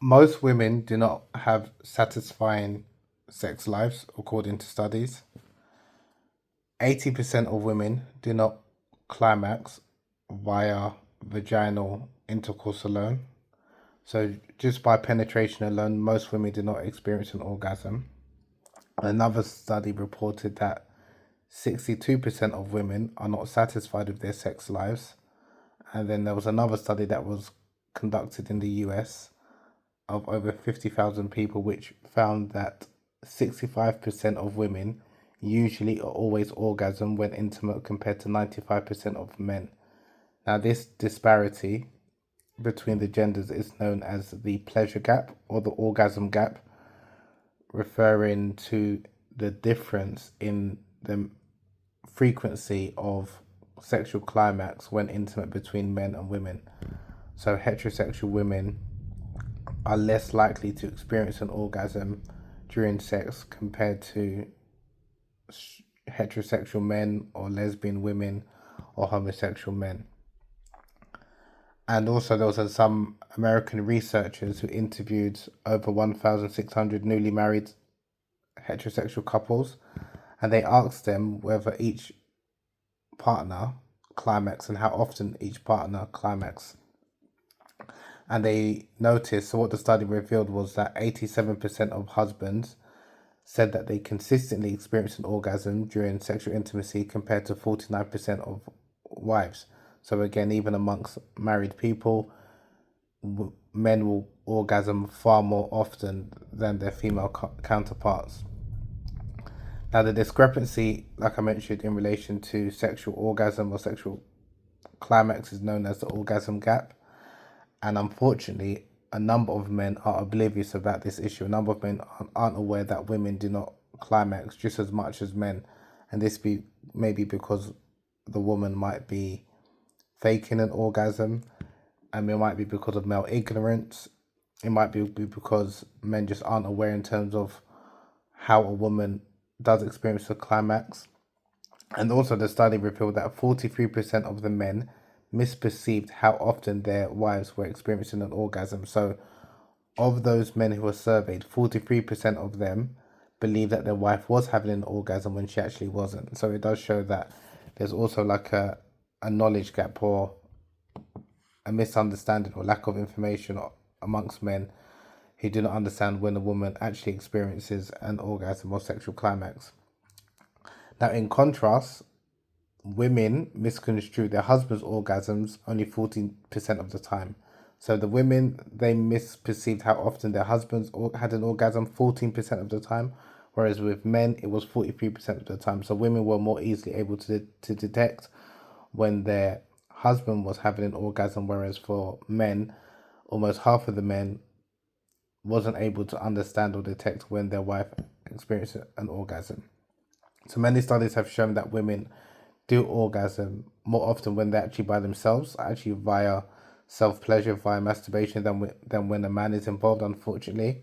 Most women do not have satisfying sex lives, according to studies. 80% of women do not climax via vaginal intercourse alone. So, just by penetration alone, most women do not experience an orgasm. Another study reported that 62% of women are not satisfied with their sex lives. And then there was another study that was conducted in the US of over 50,000 people, which found that 65% of women usually or always orgasm when intimate compared to 95% of men. Now, this disparity between the genders is known as the pleasure gap or the orgasm gap, referring to the difference in the frequency of sexual climax when intimate between men and women. So, heterosexual women are less likely to experience an orgasm during sex compared to heterosexual men or lesbian women or homosexual men. And also, there was some American researchers who interviewed over 1,600 newly married heterosexual couples, and they asked them whether each partner climax and how often each partner climax. And they noticed, so what the study revealed was that 87% of husbands said that they consistently experience an orgasm during sexual intimacy compared to 49% of wives. So again, even amongst married people, men will orgasm far more often than their female counterparts. Now, the discrepancy, like I mentioned, in relation to sexual orgasm or sexual climax is known as the orgasm gap. And unfortunately, a number of men are oblivious about this issue. A number of men aren't aware that women do not climax just as much as men. And this maybe because the woman might be faking an orgasm, and it might be because of male ignorance. It might be because men just aren't aware in terms of how a woman does experience a climax. And also, the study revealed that 43% of the men misperceived how often their wives were experiencing an orgasm. So, of those men who were surveyed, 43% of them believed that their wife was having an orgasm when she actually wasn't. So, it does show that there's also like a knowledge gap or a misunderstanding or lack of information amongst men who do not understand when a woman actually experiences an orgasm or sexual climax. Now, in contrast, women misconstrue their husband's orgasms only 14% of the time. So the women, they misperceived how often their husbands had an orgasm 14% of the time, whereas with men, it was 43% of the time. So women were more easily able to detect when their husband was having an orgasm, whereas for men, almost half of the men wasn't able to understand or detect when their wife experienced an orgasm. So many studies have shown that women do orgasm more often when they're actually by themselves, actually via self-pleasure, via masturbation, than when a man is involved, unfortunately.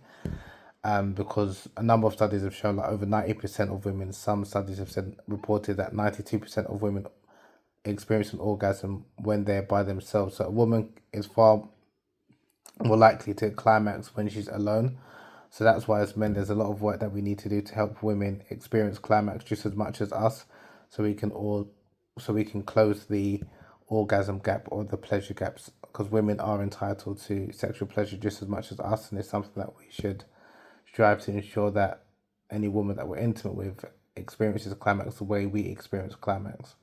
Because a number of studies have shown like over 90% of women, some studies have reported that 92% of women experience an orgasm when they're by themselves. So a woman is far more likely to climax when she's alone. So that's why, as men, there's a lot of work that we need to do to help women experience climax just as much as us, so we can close the orgasm gap or the pleasure gaps, because women are entitled to sexual pleasure just as much as us, and it's something that we should strive to ensure that any woman that we're intimate with experiences climax the way we experience climax.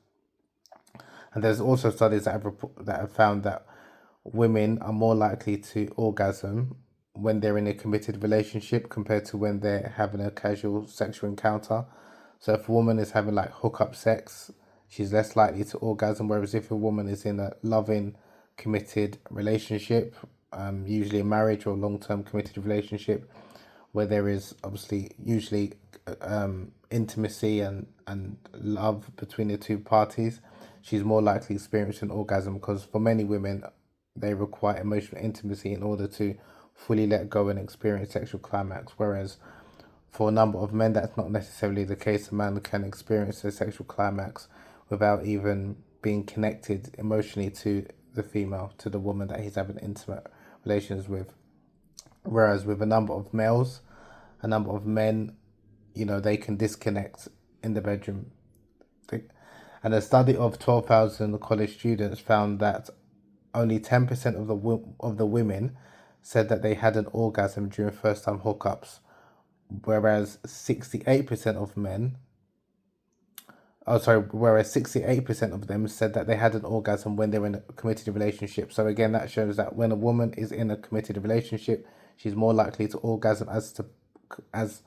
And there's also studies that have found that women are more likely to orgasm when they're in a committed relationship compared to when they're having a casual sexual encounter. So if a woman is having like hookup sex, she's less likely to orgasm. Whereas if a woman is in a loving, committed relationship, usually a marriage or long-term committed relationship, where there is obviously usually intimacy and love between the two parties, she's more likely to experience an orgasm, because for many women, they require emotional intimacy in order to fully let go and experience sexual climax. Whereas for a number of men, that's not necessarily the case. A man can experience a sexual climax without even being connected emotionally to the female, to the woman that he's having intimate relations with. whereas with a number of males, a number of men, they can disconnect in the bedroom. And a study of 12,000 college students found that only 10% of the women said that they had an orgasm during first time hookups, whereas 68% of men, whereas 68% of them said that they had an orgasm when they were in a committed relationship. So again, that shows that when a woman is in a committed relationship, she's more likely to orgasm as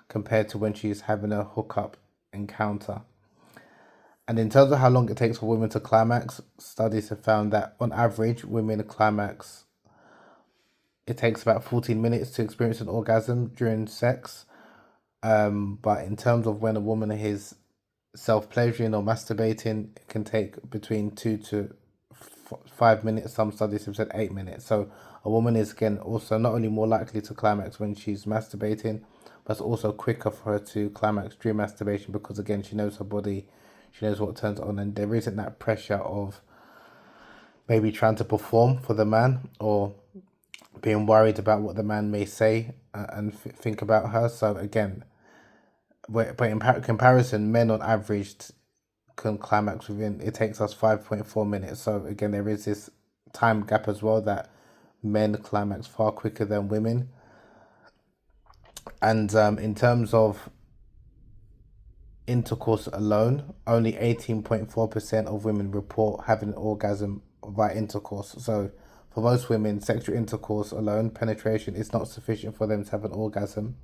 compared to when she's having a hookup encounter. And in terms of how long it takes for women to climax, studies have found that on average, women climax, it takes about 14 minutes to experience an orgasm during sex. But in terms of when a woman is self-pleasuring or masturbating, it can take between 2 to 5 minutes. Some studies have said 8 minutes. So a woman is, again, also not only more likely to climax when she's masturbating, but it's also quicker for her to climax during masturbation because, again, she knows her body, she knows what turns on, and there isn't that pressure of maybe trying to perform for the man or being worried about what the man may say and think about her. So again, but in comparison, men on average can climax within, it takes us 5.4 minutes. So again, there is this time gap as well that men climax far quicker than women. And in terms of intercourse alone, only 18.4% of women report having an orgasm via intercourse. So for most women, sexual intercourse alone, penetration, is not sufficient for them to have an orgasm.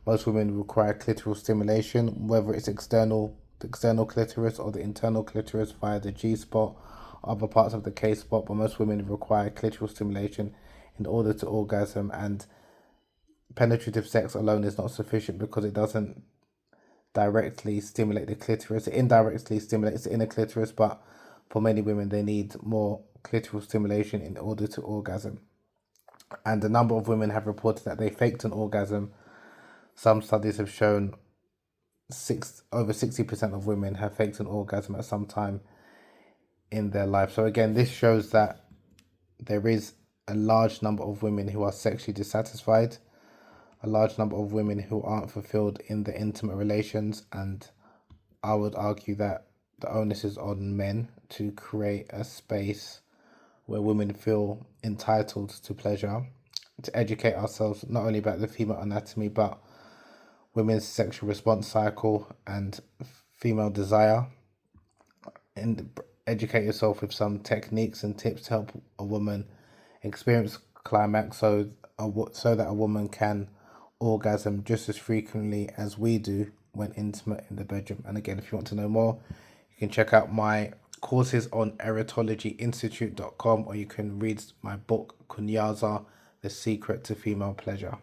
Most women require clitoral stimulation, whether it's the external clitoris or the internal clitoris via the G-spot, other parts of the K-spot, but most women require clitoral stimulation in order to orgasm, and penetrative sex alone is not sufficient because it doesn't directly stimulate the clitoris. It indirectly stimulates the inner clitoris, but for many women, they need more clitoral stimulation in order to orgasm. And a number of women have reported that they faked an orgasm. Some studies have shown over 60% of women have faked an orgasm at some time in their life. So again, this shows that there is a large number of women who are sexually dissatisfied, a large number of women who aren't fulfilled in their intimate relations, and I would argue that the onus is on men to create a space where women feel entitled to pleasure, to educate ourselves not only about the female anatomy, but women's sexual response cycle and female desire, and educate yourself with some techniques and tips to help a woman experience climax so that a woman can orgasm just as frequently as we do when intimate in the bedroom. And again, if you want to know more, you can check out my courses on erotolyinstitute.com, or you can read my book, Kunyaza, The Secret to Female Pleasure.